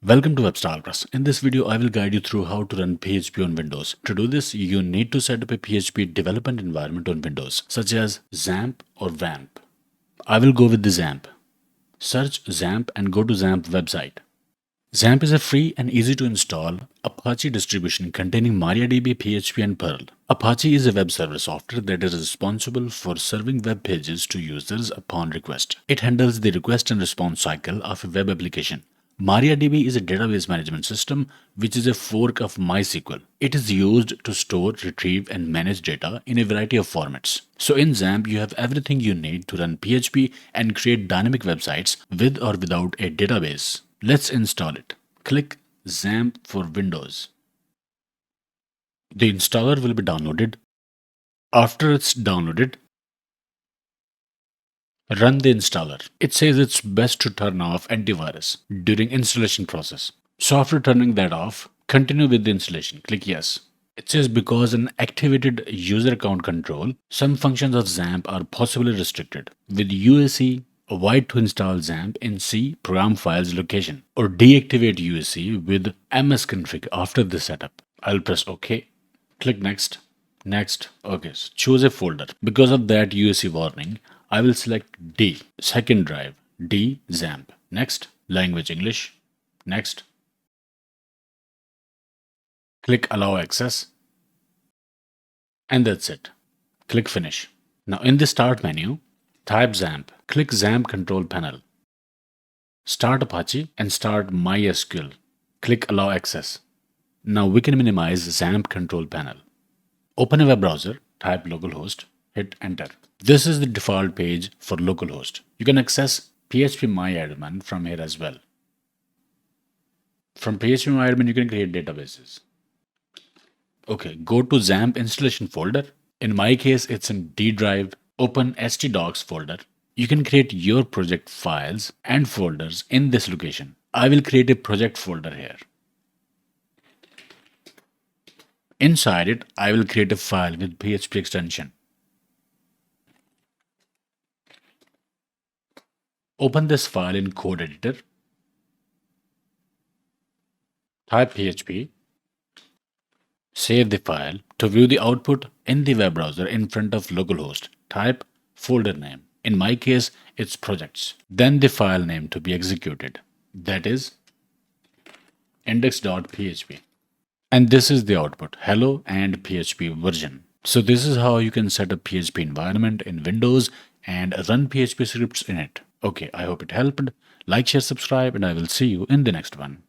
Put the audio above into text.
Welcome to WebStylePress. In this video, I will guide you through how to run PHP on Windows. To do this, you need to set up a PHP development environment on Windows, such as XAMPP or WAMP. I will go with the XAMPP. Search XAMPP and go to XAMPP website. XAMPP is a free and easy to install Apache distribution containing MariaDB, PHP, and Perl. Apache is a web server software that is responsible for serving web pages to users upon request. It handles the request and response cycle of a web application. MariaDB is a database management system which is a fork of MySQL. It is used to store, retrieve, and manage data in a variety of formats. So in XAMPP, you have everything you need to run PHP and create dynamic websites with or without a database. Let's install it. Click XAMPP for Windows. The installer will be downloaded. After it's downloaded, run the installer. It says it's best to turn off antivirus during installation process. So after turning that off, continue with the installation. Click yes. It says because an activated user account control, some functions of XAMPP are possibly restricted. With UAC, avoid to install XAMPP in C program files location or deactivate UAC with msconfig after the setup. I'll press OK. Click next. Next. Okay, so choose a folder. Because of that UAC warning, I will select D, second drive, D XAMPP. Next, language English. Next. Click allow access. And that's it. Click finish. Now in the start menu, type XAMPP. Click XAMPP control panel. Start Apache and start MySQL. Click allow access. Now we can minimize XAMPP control panel. Open a web browser, type localhost, hit enter. This is the default page for localhost. You can access PHP from here as well. From PHP you can create databases. Okay, go to XAMPP installation folder. In my case, it's in D drive. Open htdocs folder. You can create your project files and folders in this location. I will create a project folder here. Inside it, I will create a file with PHP extension. Open this file in code editor. Type PHP. Save the file. To view the output in the web browser in front of localhost, type folder name. In my case, it's projects. Then the file name to be executed. That is index.php. And this is the output, hello and PHP version. So this is how you can set up PHP environment in Windows and run PHP scripts in it. Okay, I hope it helped. Like, share, subscribe, and I will see you in the next one.